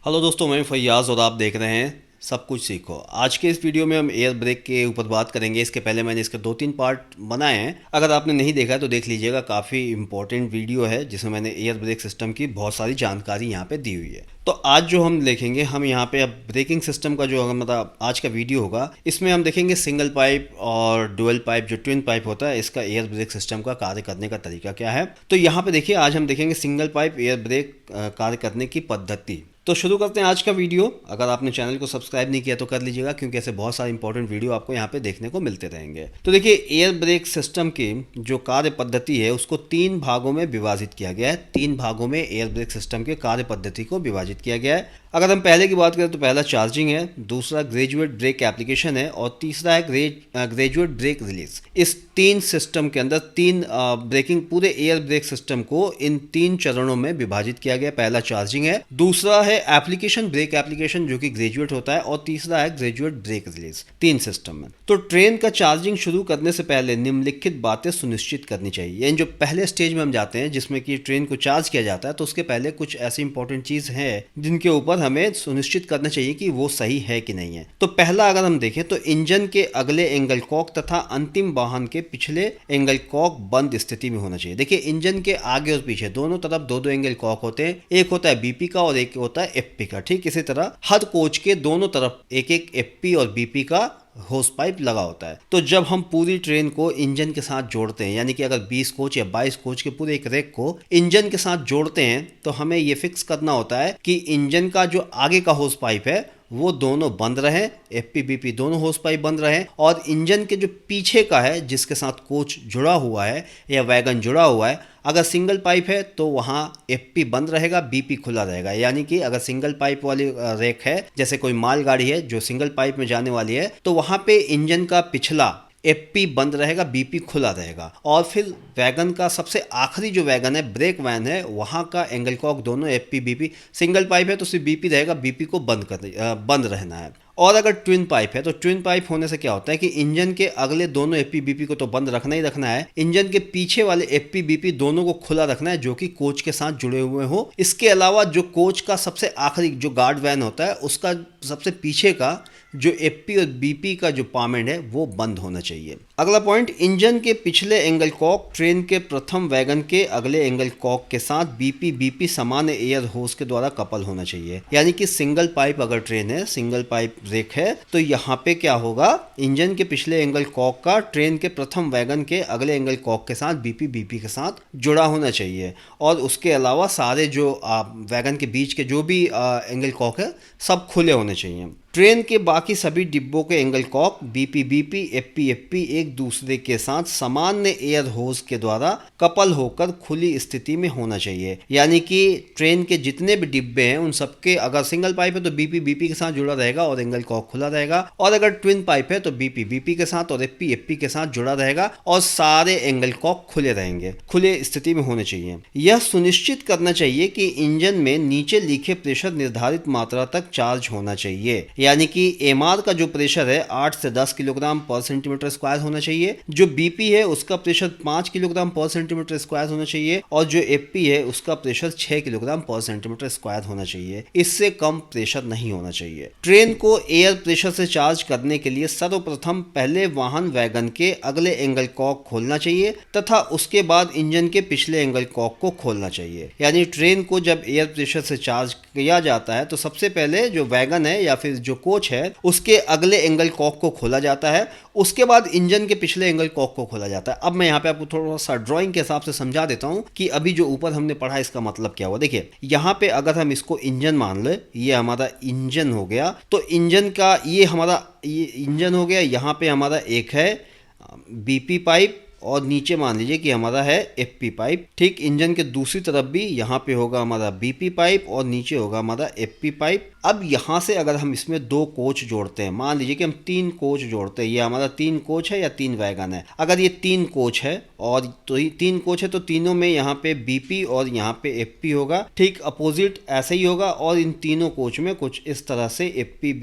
Hello दोस्तों, मैं फैयाज़ और आप देख रहे हैं सब कुछ सीखो। आज के इस वीडियो में हम एयर ब्रेक के ऊपर बात करेंगे। इसके पहले मैंने इसके 2-3 पार्ट बनाए हैं। अगर आपने नहीं देखा है तो देख लीजिएगा, काफ़ी इंपॉर्टेंट वीडियो है जिसमें मैंने एयर ब्रेक सिस्टम की बहुत सारी जानकारी यहाँ पे दी हुई है। तो आज जो हम देखेंगे, हम यहाँ पे अब ब्रेकिंग सिस्टम का जो मतलब आज का वीडियो होगा, इसमें हम देखेंगे सिंगल पाइप और डुअल पाइप, जो ट्विन पाइप होता है, इसका एयर ब्रेक सिस्टम का कार्य करने का तरीका क्या है। तो यहाँ पे देखिए, आज हम देखेंगे सिंगल पाइप एयर ब्रेक कार्य करने की पद्धति। तो शुरू करते हैं आज का वीडियो। अगर आपने चैनल को सब्सक्राइब नहीं किया तो कर लीजिएगा, क्योंकि ऐसे बहुत सारे इंपॉर्टेंट वीडियो आपको यहाँ पे देखने को मिलते रहेंगे। तो देखिए, एयर ब्रेक सिस्टम की जो कार्य पद्धति है उसको 3 भागों में विभाजित किया गया है। 3 भागों में एयर ब्रेक सिस्टम के कार्य पद्धति को विभाजित किया गया है। अगर हम पहले की बात करें तो पहला चार्जिंग है, दूसरा ग्रेजुएट ब्रेक एप्लीकेशन है और तीसरा है ग्रेजुएट ब्रेक रिलीज। इस 3 सिस्टम के अंदर 3 ब्रेकिंग, पूरे एयर ब्रेक सिस्टम को इन 3 चरणों में विभाजित किया गया। पहला चार्जिंग है, दूसरा है एप्लीकेशन, ब्रेक एप्लीकेशन जो कि ग्रेजुएट होता है, और तीसरा है ग्रेजुएट ब्रेक रिलीज। 3 सिस्टम में तो ट्रेन का चार्जिंग शुरू करने से पहले निम्नलिखित बातें सुनिश्चित करनी चाहिए। यानी जो पहले स्टेज में हम जाते हैं जिसमें कि ट्रेन को चार्ज किया जाता है, तो उसके पहले कुछ ऐसी इंपॉर्टेंट चीज है जिनके ऊपर हमें सुनिश्चित करना चाहिए कि वो सही है कि नहीं है। तो पहला अगर हम देखें तो इंजन के अगले एंगल कॉक तथा अंतिम वाहन के पिछले एंगल कॉक बंद स्थिति में होना चाहिए। देखिए, इंजन के आगे और पीछे दोनों तरफ 2-2 एंगल कॉक होते हैं। एक होता है बीपी का और एक होता है एफपी का। ठीक इसी तरह हर कोच के दोनों तरफ एक एक एफपी और बीपी का होस पाइप लगा होता है। तो जब हम पूरी ट्रेन को इंजन के साथ जोड़ते हैं, यानी कि अगर 20 कोच या 22 कोच के पूरे एक रेक को इंजन के साथ जोड़ते हैं, तो हमें ये फिक्स करना होता है कि इंजन का जो आगे का होस पाइप है वो दोनों बंद रहे, एफपी बीपी दोनों होस पाइप बंद रहे, और इंजन के जो पीछे का है जिसके साथ कोच जुड़ा हुआ है या वैगन जुड़ा हुआ है, अगर सिंगल पाइप है तो वहाँ एफपी बंद रहेगा, बीपी खुला रहेगा। यानी कि अगर सिंगल पाइप वाली रेक है, जैसे कोई मालगाड़ी है जो सिंगल पाइप में जाने वाली है, तो वहाँ पे इंजन का पिछला एफपी बंद रहेगा, बीपी खुला रहेगा। और फिर वैगन का सबसे आखिरी जो वैगन है, ब्रेक वैन है, वहाँ का एंगल कॉक दोनों एफपी बीपी, सिंगल पाइप है तो सिर्फ बीपी रहेगा, बीपी को बंद रहना है। और अगर ट्विन पाइप है तो ट्विन पाइप होने से क्या होता है कि इंजन के अगले दोनों एफपी बीपी को तो बंद रखना ही रखना है, इंजन के पीछे वाले एफपी बीपी दोनों को खुला रखना है, जो कि कोच के साथ जुड़े हुए हो। इसके अलावा जो कोच का सबसे आखिरी जो गार्ड वैन होता है, उसका सबसे पीछे का जो एफपी और बीपी का जो पामेंट है वो बंद होना चाहिए। अगला पॉइंट, इंजन के पिछले एंगल कॉक ट्रेन के प्रथम वैगन के अगले एंगल कॉक के साथ बीपी बीपी सामान्य एयर होस के द्वारा कपल होना चाहिए। यानी कि सिंगल पाइप अगर ट्रेन है, सिंगल पाइप ब्रेक है, तो यहाँ पे क्या होगा, इंजन के पिछले एंगल कॉक का ट्रेन के प्रथम वैगन के अगले एंगल कॉक के साथ बीपी बीपी के साथ जुड़ा होना चाहिए। और उसके अलावा सारे जो वैगन के बीच के जो भी एंगल कॉक है सब खुले होने चाहिए। ट्रेन के बाकी सभी डिब्बों के angle Kock BP BP FP FP एक दूसरे के साथ सामान्य एयर होस के द्वारा कपल होकर खुली स्थिति में होना चाहिए। यानी कि ट्रेन के जितने भी डिब्बे हैं उन सबके, अगर सिंगल पाइप है तो बीपी बीपी के साथ जुड़ा रहेगा और एंगल कॉक खुला रहेगा, और अगर ट्विन पाइप है तो बीपी बीपी के साथ और एफपी एफपी के साथ जुड़ा रहेगा, और सारे एंगल कॉक खुले रहेंगे, खुले स्थिति में होने चाहिए। यह सुनिश्चित करना चाहिए कि इंजन में नीचे लिखे प्रेशर निर्धारित मात्रा तक चार्ज होना चाहिए। यानी कि एमआर का जो प्रेशर है 8 से 10 किलोग्राम पर सेंटीमीटर स्क्वायर होना चाहिए, जो बीपी है उसका प्रेशर 5 किलोग्राम पर सेंटीमीटर स्क्वायर होना चाहिए, और जो एफपी है उसका प्रेशर 6 किलोग्राम पर सेंटीमीटर स्क्वायर होना चाहिए। इससे कम प्रेशर नहीं होना चाहिए। ट्रेन को एयर प्रेशर से चार्ज करने के लिए सर्वप्रथम पहले वाहन वैगन के अगले एंगल कॉक खोलना चाहिए तथा उसके बाद इंजन के पिछले एंगल कॉक को खोलना चाहिए। यानी ट्रेन को जब एयर प्रेशर से चार्ज किया जाता है तो सबसे पहले जो वैगन है या फिर जो कोच है उसके अगले एंगल कॉक को खोला जाता है, उसके बाद इंजन के पिछले एंगल कॉक को खोला जाता है। अब मैं यहाँ पे आपको थोड़ा सा ड्राइंग के हिसाब से समझा देता हूँ कि अभी जो ऊपर हमने पढ़ा इसका मतलब क्या हुआ। देखिए, यहाँ पे अगर हम इसको इंजन मान ले, ये हमारा इंजन हो गया, तो इंजन का ये इंजन हो गया। यहाँ पे हमारा एक है बीपी पाइप और नीचे मान लीजिए कि हमारा है एफपी पाइप। ठीक, इंजन के दूसरी तरफ भी यहाँ पे होगा हमारा बीपी पाइप और नीचे होगा हमारा एफपी पाइप। अब यहाँ से अगर हम इसमें 2 कोच जोड़ते हैं, मान लीजिए कि हम 3 कोच जोड़ते हैं, ये हमारा 3 कोच है या 3 वैगन है। अगर ये 3 कोच है और तो ये 3 कोच है तो तीनों में यहाँ पे बीपी और यहाँ पे एफपी होगा। ठीक अपोजिट ऐसे ही होगा, और इन तीनों कोच में कुछ इस तरह से एफपी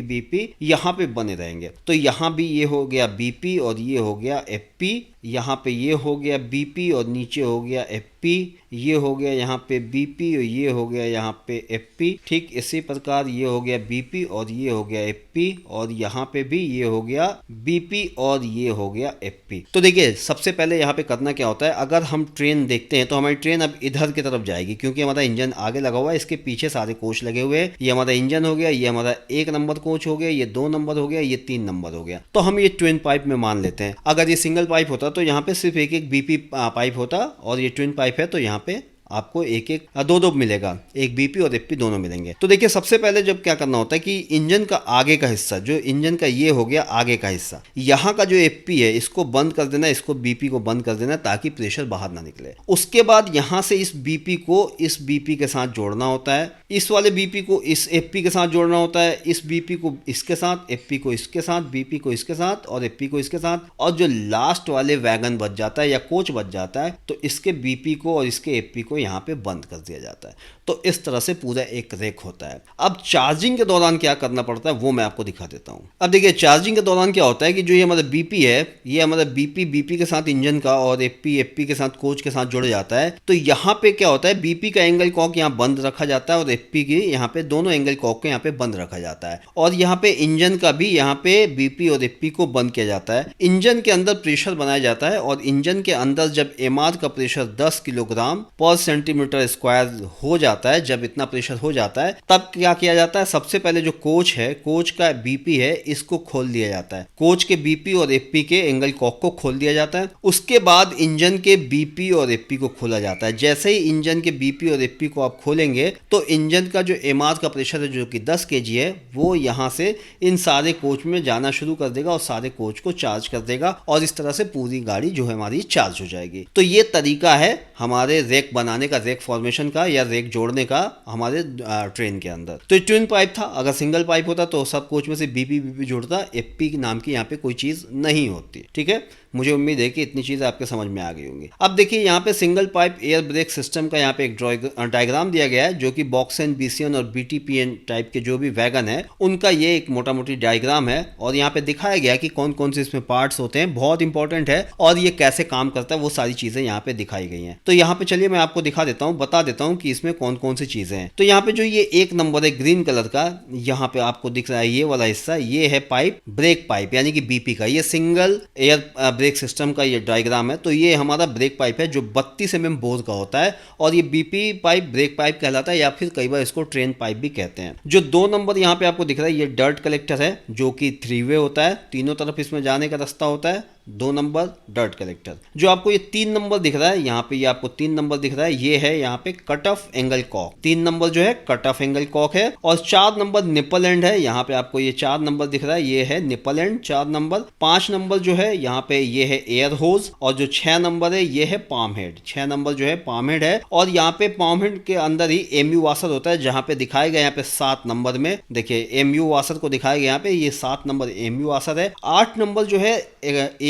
बीपी यहाँ पे बने रहेंगे। तो यहाँ भी ये हो गया बीपी और ये हो गया एफपी यहाँ पे ये हो गया बीपी और नीचे हो गया एफपी, ये हो गया यहाँ पे बीपी और ये हो गया यहाँ पे एफपी। ठीक इसी प्रकार ये हो गया बीपी और ये हो गया एफपी, और यहाँ पे भी ये हो गया बीपी और ये हो गया एफपी। तो देखिए सबसे पहले यहाँ पे करना क्या होता है, अगर हम ट्रेन देखते हैं तो हमारी ट्रेन अब इधर की तरफ जाएगी क्योंकि हमारा इंजन आगे लगा हुआ है, इसके पीछे सारे कोच लगे हुए हैं। ये हमारा इंजन हो गया, ये हमारा 1 नंबर कोच हो गया, ये 2 नंबर हो गया, ये 3 नंबर हो गया। तो हम ये ट्विन पाइप में मान लेते हैं। अगर ये सिंगल पाइप होता तो यहाँ पे सिर्फ एक एक बीपी पाइप होता, और ये ट्विन पाइप है तो यहाँ पे आपको एक एक दो दो मिलेगा, एक बीपी और एफपी दोनों मिलेंगे। तो देखिए सबसे पहले जब क्या करना होता है कि इंजन का आगे का हिस्सा, जो इंजन का ये हो गया आगे का हिस्सा, यहाँ का जो एफपी है इसको बंद कर देना, इसको बीपी को बंद कर देना ताकि प्रेशर बाहर ना निकले। उसके बाद यहाँ से इस बीपी को इस बीपी के साथ जोड़ना होता है, इस वाले बीपी को इस एफपी के साथ जोड़ना होता है, इस बीपी को इसके साथ, एफपी को इसके साथ, बीपी को इसके साथ और एफपी को इसके साथ, और जो लास्ट वाले वैगन बच जाता है या कोच बच जाता है तो इसके बीपी को और इसके एफपी को यहाँ पे बंद कर दिया जाता है। तो इस तरह से पूरा एक रेक होता है। अब चार्जिंग के दौरान क्या करना पड़ता है वो मैं आपको दिखा देता हूँ। अब देखिए चार्जिंग के दौरान क्या होता है कि जो ये हमारा बीपी है, ये हमारा बीपी के साथ इंजन का और एफपी के साथ कोच के साथ जुड़ जाता है। तो यहाँ पे क्या होता है, बीपी का एंगल कॉक यहाँ बंद रखा जाता है और एफपी की यहाँ पे दोनों एंगल कॉक को यहाँ पे बंद रखा जाता है, और यहाँ पे इंजन का भी यहाँ पे बीपी और एफपी को बंद किया जाता है। इंजन के अंदर प्रेशर बनाया जाता है, और इंजन के अंदर जब एमआर का प्रेशर 10 किलोग्राम पर सेंटीमीटर स्क्वायर हो जाता है, जब इतना प्रेशर हो जाता है तब क्या किया जाता है, सबसे पहले जो कोच है, कोच का बीपी है, इसको खोल दिया जाता है। कोच के बीपी और एफपी के एंगल कॉक को खोल दिया जाता है। उसके बाद इंजन के बीपी और एफपी को खोला जाता है। जैसे ही इंजन के बीपी और एफपी को आप खोलेंगे तो इंजन का जो एमआर का प्रेशर है जो कि 10 केजी है, वो यहाँ से इन सारे कोच में जाना शुरू कर देगा और सारे कोच को चार्ज कर देगा, और इस तरह से पूरी गाड़ी जो है हमारी चार्ज हो जाएगी। तो ये तरीका है हमारे रेक बनाने का, रेक फॉर्मेशन का या रेक जोड़ने का हमारे ट्रेन के अंदर। तो ट्विन पाइप था, अगर सिंगल पाइप होता तो सब कोच में से बीपी जुड़ता, एफपी नाम की यहाँ पे कोई चीज नहीं होती। ठीक है, मुझे उम्मीद है कि इतनी चीज़ें आपके समझ में आ गई होंगी। अब देखिए यहाँ पे single pipe air brake system का यहाँ पे एक डायग्राम दिया गया है, जो कि बॉक्सन, बीसीएन और बीटीपीएन टाइप के जो भी वैगन है उनका ये एक मोटा मोटी डायग्राम है, और यहाँ पे दिखाया गया कि कौन कौन से इसमें पार्ट्स होते हैं, बहुत इंपॉर्टेंट है, और ये कैसे काम करता है वो सारी चीज़ें यहाँ पे दिखाई गई हैं। तो यहाँ पे चलिए मैं आपको दिखा देता हूँ, बता देता हूँ कि इसमें कौन कौन सी चीज़ें हैं। तो यहाँ पे जो ये 1 नंबर है ग्रीन कलर का, यहाँ पे आपको दिख रहा है ये वाला हिस्सा, ये है पाइप, ब्रेक पाइप यानी कि बीपी का, ये सिंगल एयर ब्रेक सिस्टम का ये डायग्राम है। तो ये हमारा ब्रेक पाइप है जो 32 mm बोर का होता है, और ये बीपी पाइप ब्रेक पाइप कहलाता है, या फिर कई बार इसको ट्रेन पाइप भी कहते हैं। जो 2 नंबर यहाँ पे आपको दिख रहा है ये डर्ट कलेक्टर है, जो कि 3 वे होता है, तीनों तरफ इसमें जाने का रास्ता होता है। 2 नंबर डर्ट कलेक्टर। जो आपको ये 3 नंबर दिख रहा है, यहाँ पे ये आपको 3 नंबर दिख रहा है, ये है यहाँ पे cut off angle Kock. 3 number जो है कट ऑफ एंगल कॉक है, और 4 नंबर निपल एंड है। यहाँ पे आपको ये 4 नंबर दिख रहा है, ये है निपल एंड 4 नंबर। 5 नंबर जो है यहाँ पे ये है एयर होज, और जो 6 नंबर है ये है पाम हेड। 6 नंबर जो है पाम हेड है, और यहाँ पे पाम हेड के अंदर ही एमयू वाशर होता है, जहाँ पे दिखाया गया यहाँ पे 7 नंबर में, देखिए एमयू वाशर को दिखाया गया यहाँ पे, ये 7 नंबर एमयू वाशर है। 8 नंबर जो है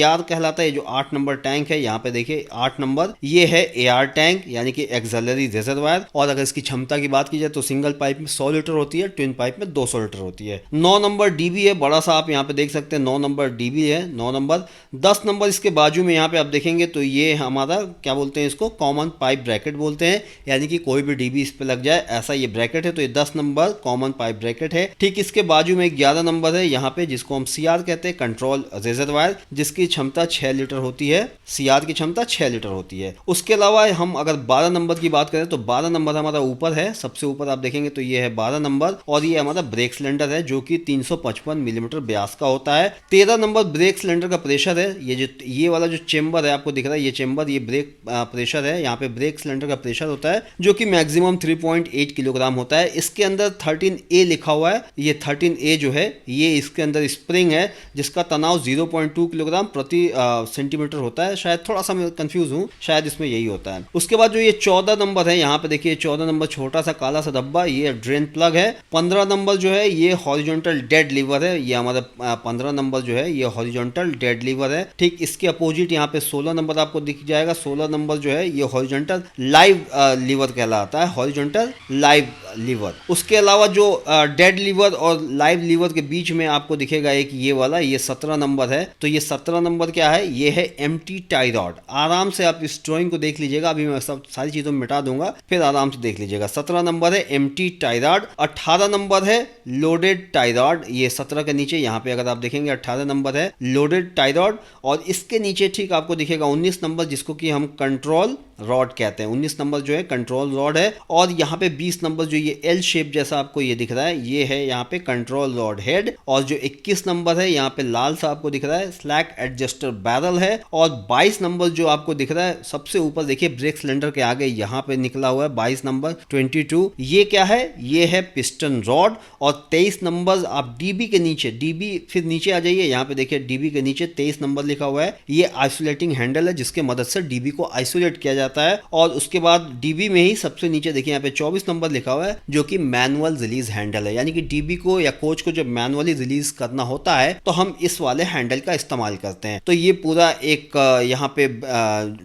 एआर कहलाता है, जो 8 नंबर टैंक है, यहाँ पे देखिए 8 नंबर ये है एआर टैंक यानी कि एक्सिलरी रिजर्वायर। और अगर इसकी क्षमता की बात की जाए तो सिंगल पाइप में 100 लीटर होती है, ट्विन पाइप में 200 लीटर होती है। 9 नंबर डीबी है, बड़ा सा आप यहाँ पे देख सकते हैं 9 नंबर डीबी है, 9 नंबर। 10 नंबर इसके बाजू में यहाँ पे आप देखेंगे तो ये हमारा क्या बोलते हैं, इसको कॉमन पाइप ब्रैकेट बोलते हैं, यानी कि कोई भी डीबी इस पे लग जाए ऐसा ये ब्रैकेट है। तो ये 10 नंबर कॉमन पाइप ब्रैकेट है। ठीक इसके बाजू में 11 नंबर है यहाँ पे, जिसको हम सीआर कहते हैं, कंट्रोल रिजर्वायर, जिसकी क्षमता 6 लीटर होती है। सीआर की क्षमता 6 लीटर होती है। उसके अलावा हम अगर 12 नंबर की बात करें तो 12 नंबर हमारा ऊपर है, सबसे ऊपर आप देखेंगे तो ये है 12 नंबर, और ये हमारा ब्रेक सिलेंडर है जो कि 355 मिलीमीटर व्यास का होता है। 13 नंबर ब्रेक सिलेंडर का प्रेशर है, ये वाला जो चेंबर है आपको दिख रहा है, ये चेंबर, ये ब्रेक प्रेशर है। यहाँ पे ब्रेक सिलेंडर का प्रेशर होता है जो कि मैक्सिमम 3.8 किलोग्राम होता है। इसके अंदर 13A लिखा हुआ है, ये 13A जो है ये इसके अंदर स्प्रिंग है, जिसका तनाव 0.2 किलोग्राम प्रति सेंटीमीटर होता है। शायद थोड़ा सा मैं कंफ्यूज हूँ, शायद इसमें यही होता है। उसके बाद जो ये 14 नंबर है, यहाँ पे देखिए 14 नंबर छोटा सा काला सा डब्बा, ये ड्रेन प्लग है। 15 नंबर जो है ये हॉरिजॉन्टल डेड लीवर है, ये हमारा 15 नंबर जो है ये हॉरिजॉन्टल डेड लीवर है। ठीक इसके अपोजिट यहाँ पे 16 नंबर आपको दिख जाएगा। 16 नंबर जो है ये हॉरिजॉन्टल लाइव लीवर कहलाता है, हॉरिजॉन्टल लाइव लीवर। उसके अलावा जो डेड लीवर और लाइव लीवर के बीच में आपको दिखेगा एक ये वाला, ये 17 नंबर है। तो ये 17 नंबर नंबर क्या है, ये है एम्प्टी टाई रॉड। आराम से आप इस ड्राइंग को देख लीजिएगा, अभी मैं सब सारी चीज़ों में मिटा दूंगा, फिर आराम से देख लीजिएगा। 17 नंबर है एम्प्टी टाई रॉड। 18 नंबर है लोडेड टाई रॉड। ये 17 के नीचे यहाँ पे अगर आप देखेंगे 18 नंबर है लोडेड टाई रॉड, और इसके नीचे ठीक आपको दिखेगा 19 नंबर, जिसको कि हम कंट्रोल रॉड कहते हैं। 19 नंबर जो है कंट्रोल रॉड है, और यहाँ पे 20 नंबर जो ये एल शेप जैसा आपको ये दिख रहा है, ये है यहाँ पे कंट्रोल रॉड हेड। और जो 21 नंबर है यहाँ पे लाल सा आपको दिख रहा है स्लैक एडजस्टर बैरल है। और 22 नंबर जो आपको दिख रहा है सबसे ऊपर देखिए ब्रेक सिलेंडर के आगे यहाँ पे निकला हुआ है 22 नंबर 22, ये क्या है, ये है पिस्टन रॉड। और 23 नंबर आप डीबी के नीचे, डीबी फिर नीचे आ जाइए, यहाँ पे देखिए डीबी के नीचे 23 नंबर लिखा हुआ है, ये आइसोलेटिंग हैंडल है जिसके मदद से डीबी को आइसोलेट किया जाता है। और उसके बाद डीबी में ही सबसे नीचे देखिए यहाँ पे 24 नंबर लिखा हुआ है जो कि मैनुअल रिलीज हैंडल है, यानी कि डीबी को या कोच को जब मैनुअली रिलीज करना होता है तो हम इस वाले हैंडल का इस्तेमाल करते हैं। तो ये पूरा एक यहाँ पे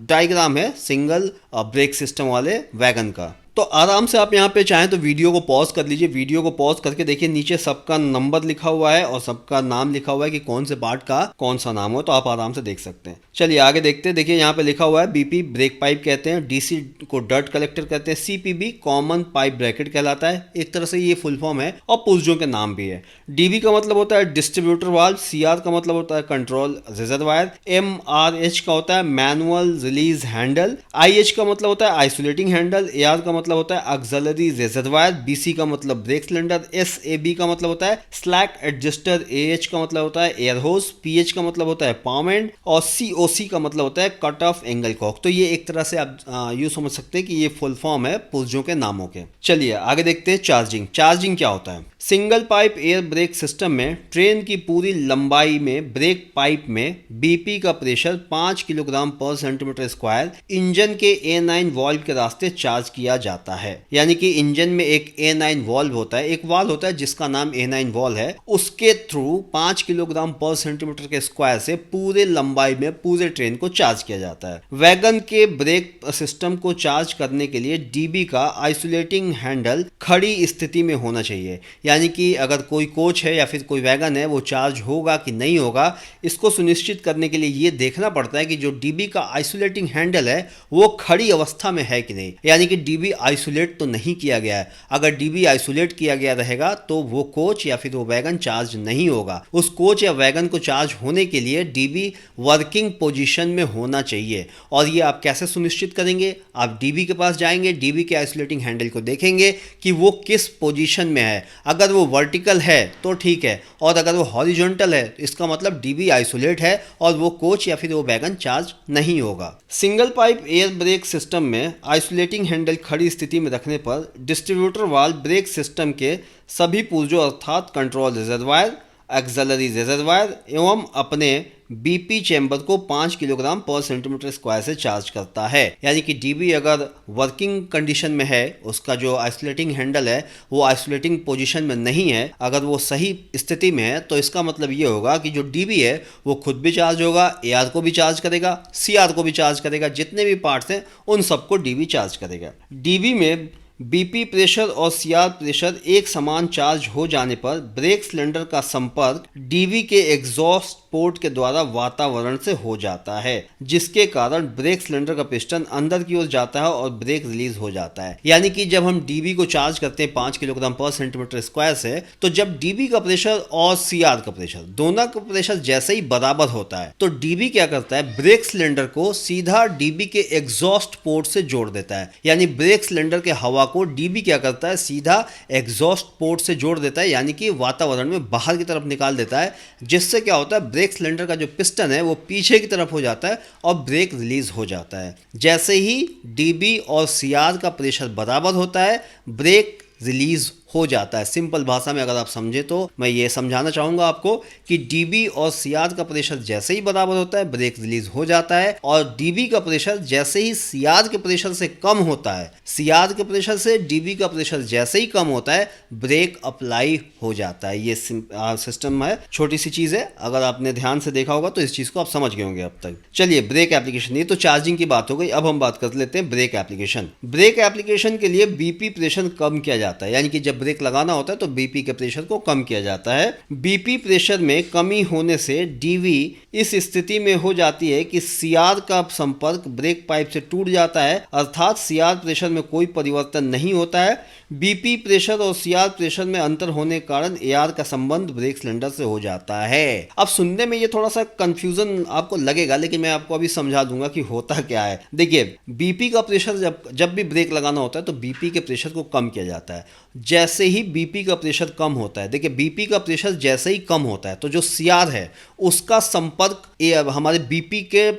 डायग्राम है सिंगल ब्रेक सिस्टम वाले वैगन का। तो आराम से आप यहाँ पे चाहें तो वीडियो को पॉज कर लीजिए, वीडियो को पॉज करके देखिए नीचे सबका नंबर लिखा हुआ है और सबका नाम लिखा हुआ है कि कौन से पार्ट का कौन सा नाम हो, तो आप आराम से देख सकते हैं। चलिए आगे देखते हैं। देखिए यहाँ पे लिखा हुआ है बीपी ब्रेक पाइप कहते हैं, डीसी को डर्ट कलेक्टर कहते हैं, सीपीबी कॉमन पाइप ब्रैकेट कहलाता है, एक तरह से ये फुल फॉर्म है, और पुर्जों के नाम भी है। डीबी का मतलब होता है डिस्ट्रीब्यूटर वाल्व, सीआर का मतलब होता है कंट्रोल रिजर्वायर, एमआरएच का होता है मैनुअल रिलीज हैंडल, आईएच का मतलब होता है आइसोलेटिंग हैंडल, एआर का मतलब होता है ऑक्सिलरी रिजर्वायर, बीसी का मतलब ब्रेक सिलेंडर, एसएबी का मतलब होता है स्लैक एडजस्टर, एएच का मतलब होता है एयर होस, पीएच का मतलब होता है पाम एंड, और सीओसी का मतलब होता है कट ऑफ एंगल कॉक। तो ये एक तरह से आप यूं समझ सकते हैं कि ये फुल फॉर्म है पुर्जों के नामों के। चलिए आगे देखते हैं चार्जिंग। चार्जिंग क्या होता है? Single pipe air brake system में ट्रेन की पूरी लंबाई में ब्रेक पाइप में बीपी का प्रेशर 5 किलोग्राम पर सेंटीमीटर स्क्वायर इंजन के A9 वॉल्व के रास्ते चार्ज किया जाता है। यानी कि इंजन में एक A9 वॉल्व होता है, एक वाल्व होता है जिसका नाम A9 वॉल्व है, उसके थ्रू 5 किलोग्राम पर सेंटीमीटर के स्क्वायर से पूरे लंबाई में पूरे ट्रेन को चार्ज किया जाता है। वैगन के ब्रेक सिस्टम को चार्ज करने के लिए डीबी का आइसोलेटिंग हैंडल खड़ी स्थिति में होना चाहिए, यानी कि अगर कोई कोच है या फिर कोई वैगन है वो चार्ज होगा कि नहीं होगा, इसको सुनिश्चित करने के लिए ये देखना पड़ता है कि जो डीबी का आइसोलेटिंग हैंडल है वो खड़ी अवस्था में है कि नहीं, यानी कि डीबी आइसोलेट तो नहीं किया गया है। अगर डीबी आइसोलेट किया गया रहेगा तो वो कोच या फिर वो वैगन चार्ज नहीं होगा। उस कोच या वैगन को चार्ज होने के लिए डीबी वर्किंग पोजीशन में होना चाहिए। और ये आप कैसे सुनिश्चित करेंगे? आप डीबी के पास जाएंगे, डीबी के आइसोलेटिंग हैंडल को देखेंगे कि वो किस पोजीशन में है। अगर वो वर्टिकल है तो ठीक है, और अगर वो हॉरिजॉन्टल है तो इसका मतलब डीबी आइसोलेट है और वो कोच या फिर वो वैगन चार्ज नहीं होगा। Single pipe air brake system में आइसोलेटिंग हैंडल खड़ी स्थिति में रखने पर डिस्ट्रीब्यूटर वाल्व ब्रेक सिस्टम के सभी पुर्जों अर्थात कंट्रोल रिजर्वायर, ऑक्सिलरी रिजर्वायर एवं अपने बीपी चैम्बर को 5 किलोग्राम पर सेंटीमीटर स्क्वायर से चार्ज करता है। यानी कि डीबी अगर वर्किंग कंडीशन में है, उसका जो आइसोलेटिंग हैंडल है वो आइसोलेटिंग पोजीशन में नहीं है, अगर वो सही स्थिति में है तो इसका मतलब ये होगा कि जो डीबी है वो खुद भी चार्ज होगा, एआर को भी चार्ज करेगा, सीआर को भी चार्ज करेगा, जितने भी पार्ट्स हैं उन सबको डीबी चार्ज करेगा। डीबी में बीपी प्रेशर और सीआर प्रेशर एक समान चार्ज हो जाने पर ब्रेक सिलेंडर का संपर्क डीबी के एग्जॉस्ट पोर्ट के द्वारा वातावरण से हो जाता है, जिसके कारण ब्रेक सिलेंडर का पिस्टन अंदर की ओर जाता है और ब्रेक रिलीज हो जाता है। यानी कि जब हम डीबी को चार्ज करते हैं 5 किलोग्राम पर सेंटीमीटर स्क्वायर से, तो जब डीबी का प्रेशर और सीआर का प्रेशर दोनों का प्रेशर जैसे ही बराबर होता है तो डीबी क्या करता है, ब्रेक सिलेंडर को सीधा डीबी के एग्जॉस्ट पोर्ट से जोड़ देता है। यानी ब्रेक सिलेंडर के हवा को डीबी क्या करता है, सीधा एग्जॉस्ट पोर्ट से जोड़ देता है, यानी कि वातावरण में बाहर की तरफ निकाल देता है, जिससे क्या होता है ब्रेक सिलेंडर का जो पिस्टन है वो पीछे की तरफ हो जाता है और ब्रेक रिलीज हो जाता है। जैसे ही डीबी और सीआर का प्रेशर बराबर होता है ब्रेक रिलीज हो जाता है। सिंपल भाषा में अगर आप समझे तो मैं ये समझाना चाहूँगा आपको कि डीबी और सीआर का प्रेशर जैसे ही बराबर होता है ब्रेक रिलीज हो जाता है, और डीबी का प्रेशर जैसे ही सीआर के प्रेशर से कम होता है, सीआर के प्रेशर से डीबी का प्रेशर जैसे ही कम होता है ब्रेक अप्लाई हो जाता है। ये सिस्टम है, छोटी सी चीज़ है, अगर आपने ध्यान से देखा होगा तो इस चीज़ को आप समझ गए होंगे अब तक। चलिए ब्रेक एप्लीकेशन, ये तो चार्जिंग की बात हो गई, अब हम बात कर लेते हैं ब्रेक एप्लीकेशन। ब्रेक एप्लीकेशन के लिए बीपी प्रेशर कम किया जाता है, यानी कि जब जब ब्रेक लगाना होता है तो बीपी के प्रेशर को कम किया जाता है। बीपी प्रेशर में कमी होने से डीवी इस स्थिति में हो जाती है कि सीआर का संपर्क ब्रेक पाइप से टूट जाता है, अर्थात सीआर प्रेशर में कोई परिवर्तन नहीं होता है। बीपी प्रेशर और सीआर प्रेशर में अंतर होने के कारण एआर का संबंध ब्रेक सिलेंडर से हो जाता है। अब सुनने में ये थोड़ा सा कंफ्यूजन आपको लगेगा, लेकिन मैं आपको अभी समझा दूंगा कि होता क्या है। देखिए, बीपी का प्रेशर जब भी ब्रेक लगाना होता है तो बीपी के प्रेशर को कम किया जाता है। जैसे ही बीपी का प्रेशर कम होता है, देखिए बीपी का प्रेशर जैसे ही कम होता है तो जो सीआर है उसका संपर्क हमारे बीपी के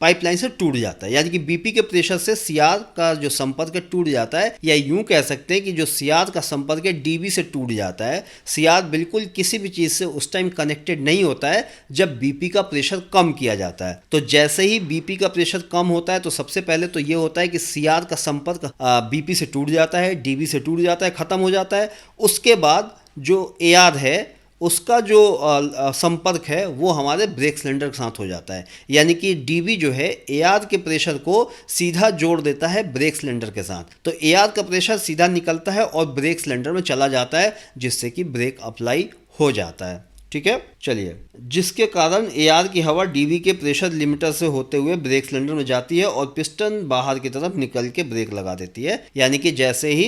पाइपलाइन से टूट जाता है, यानी कि बीपी के प्रेशर से सीआर का जो संपर्क है टूट जाता है, या यूं कह सकते हैं कि जो सीआर का संपर्क है डीबी से टूट जाता है। सीआर बिल्कुल किसी भी चीज से उस टाइम कनेक्टेड नहीं होता है जब बीपी का प्रेशर कम किया जाता है। तो जैसे ही बीपी का प्रेशर कम होता है तो सबसे पहले तो ये होता है कि सीआर का संपर्क बीपी से टूट जाता है, डीबी से टूट जाता है, खत्म हो जाता है। उसके बाद जो एआर है उसका जो संपर्क है वो हमारे ब्रेक सिलेंडर के साथ हो जाता है, यानी कि डीबी जो है एआर के प्रेशर को सीधा जोड़ देता है ब्रेक सिलेंडर के साथ। तो एआर का प्रेशर सीधा निकलता है और ब्रेक सिलेंडर में चला जाता है, जिससे कि ब्रेक अप्लाई हो जाता है। ठीक है, चलिए, जिसके कारण एआर की हवा डीवी के प्रेशर लिमिटर से होते हुए ब्रेक सिलेंडर में जाती है और पिस्टन बाहर की तरफ निकल के ब्रेक लगा देती है। यानी कि जैसे ही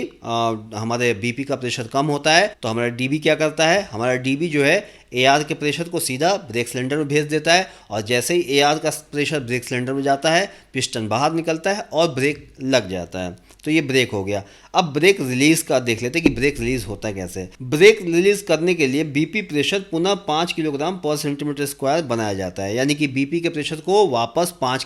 हमारे बीपी का प्रेशर कम होता है तो हमारा डीबी क्या करता है, हमारा डीबी जो है एआर के प्रेशर को सीधा ब्रेक सिलेंडर में भेज देता है, और जैसे ही एआर का प्रेशर ब्रेक सिलेंडर में जाता है पिस्टन बाहर निकलता है और ब्रेक लग जाता है। तो ये ब्रेक हो गया। अब ब्रेक रिलीज का देख लेते हैं कि ब्रेक रिलीज होता है कैसे। ब्रेक रिलीज करने के लिए बीपी प्रेशर पुनः 5 किलोग्राम पर सेंटीमीटर स्क्वायर बनाया जाता है, यानी कि बीपी के प्रेशर को वापस 5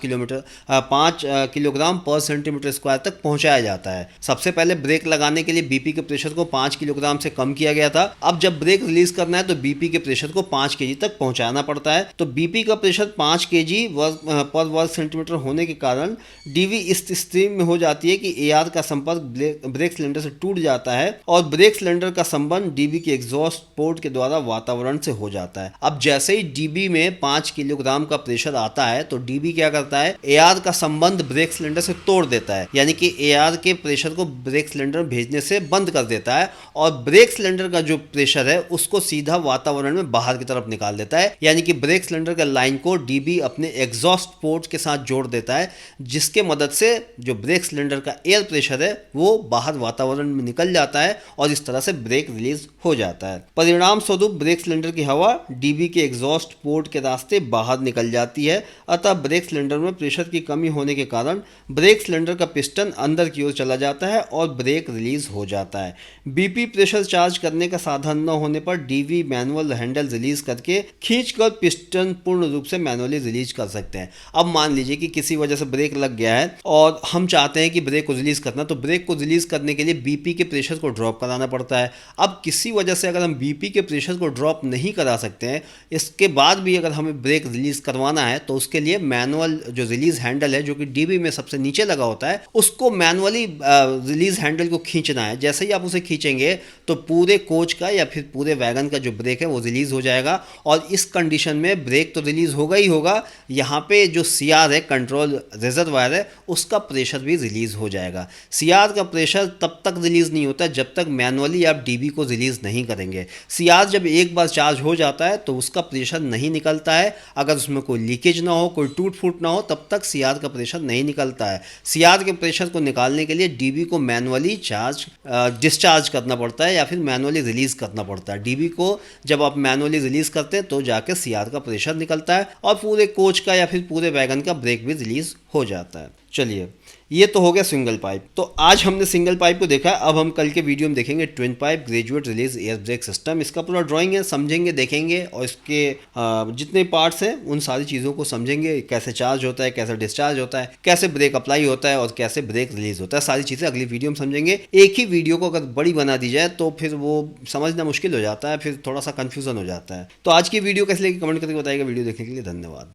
किलोग्राम पर सेंटीमीटर स्क्वायर तक पहुंचाया जाता है। सबसे पहले ब्रेक लगाने के लिए बीपी के प्रेशर को 5 किलोग्राम से कम किया गया था। अब जब ब्रेक रिलीज करना है तो बीपी के प्रेशर को 5 केजी तक पहुंचाना पड़ता है। तो बीपी का प्रेशर 5 केजी पर वर्ग सेंटीमीटर होने के कारण डीवी इस स्थिति में हो जाती है कि एआर का संपर्क ब्रेक सिलेंडर से टूट जाता है और ब्रेक सिलेंडर का संबंध डीबी के एग्जॉस्ट पोर्ट के द्वारा वातावरण से हो जाता है। अब जैसे ही डीबी में 5 किलोग्राम का प्रेशर आता है तो डीबी क्या करता है, एआर का संबंध ब्रेक सिलेंडर से तोड़ देता है, यानी कि एआर के प्रेशर को ब्रेक सिलेंडर में भेजने से बंद कर देता है और ब्रेक सिलेंडर का जो प्रेशर है उसको सीधा वातावरण में बाहर की तरफ निकाल देता है। यानी कि ब्रेक सिलेंडर का लाइन को डीबी अपने एग्जॉस्ट पोर्ट के साथ जोड़ देता है, जिसके मदद से जो ब्रेक सिलेंडर का एयर प्रेशर है वो बाहर वातावरण में निकल जाता है और इस तरह से ब्रेक रिलीज हो जाता है। परिणाम स्वरूप ब्रेक सिलेंडर की हवा डीबी के एग्जॉस्ट पोर्ट के रास्ते बाहर निकल जाती है। अतः ब्रेक सिलेंडर में प्रेशर की कमी होने के कारण ब्रेक सिलेंडर का पिस्टन अंदर की ओर चला जाता है और ब्रेक रिलीज हो जाता है। बीपी प्रेशर चार्ज करने का साधन न होने पर डीवी मैनुअल हैंडल रिलीज करके खींचकर पिस्टन पूर्ण रूप से मैनुअली रिलीज कर सकते हैं। अब मान लीजिए कि किसी वजह से ब्रेक लग गया है और हम चाहते हैं कि ब्रेक को रिलीज करना, तो ब्रेक को रिलीज करने के लिए बीपी के प्रेशर को ड्रॉप कराना पड़ता है। अब किसी वजह से अगर हम बीपी के प्रेशर को ड्रॉप नहीं करा सकते हैं, इसके बाद भी अगर हमें ब्रेक रिलीज करवाना है, तो उसके लिए मैनुअल जो रिलीज हैंडल है जो कि डीबी में सबसे नीचे लगा होता है, उसको मैनुअली रिलीज हैंडल को खींचना है। जैसे ही आप उसे खींचेंगे तो पूरे कोच का या फिर पूरे वैगन का जो ब्रेक है वो रिलीज हो जाएगा और इस कंडीशन में ब्रेक तो रिलीज होगा ही होगा, यहाँ पे जो सीआर है, कंट्रोल रिजर्वायर है, उसका प्रेशर भी रिलीज हो जाएगा। सीआर का प्रेशर तब तक रिलीज नहीं होता जब तक मैनुअली आप डीबी को रिलीज नहीं करेंगे। सीआर जब एक बार चार्ज हो जाता है तो उसका प्रेशर नहीं निकलता है। अगर उसमें कोई लीकेज ना हो, कोई टूट फूट ना हो, तब तक सीआर का प्रेशर नहीं निकलता है। सीआर के प्रेशर को निकालने के लिए डीबी को मैनुअली डिस्चार्ज करना पड़ता है या फिर मैनुअली रिलीज करना पड़ता है। डीबी को जब आप मैनुअली रिलीज करते हैं तो जाके सीआर का प्रेशर निकलता है और पूरे कोच का या फिर पूरे वैगन का ब्रेक भी रिलीज हो जाता है। चलिए, ये तो हो गया सिंगल पाइप। तो आज हमने सिंगल पाइप को देखा है। अब हम कल के वीडियो में देखेंगे twin pipe graduate release air brake system. इसका पूरा ड्राइंग है, समझेंगे, देखेंगे और इसके जितने पार्ट्स हैं उन सारी चीज़ों को समझेंगे। कैसे चार्ज होता है, कैसे डिस्चार्ज होता है, कैसे ब्रेक अप्लाई होता है और कैसे ब्रेक रिलीज होता है, सारी चीज़ें अगली वीडियो में समझेंगे। एक ही वीडियो को अगर बड़ी बना दी जाए तो फिर वो समझना मुश्किल हो जाता है, फिर थोड़ा सा कन्फ्यूजन हो जाता है। तो आज की वीडियो कैसे लगी कमेंट करके बताइएगा। वीडियो देखने के लिए धन्यवाद।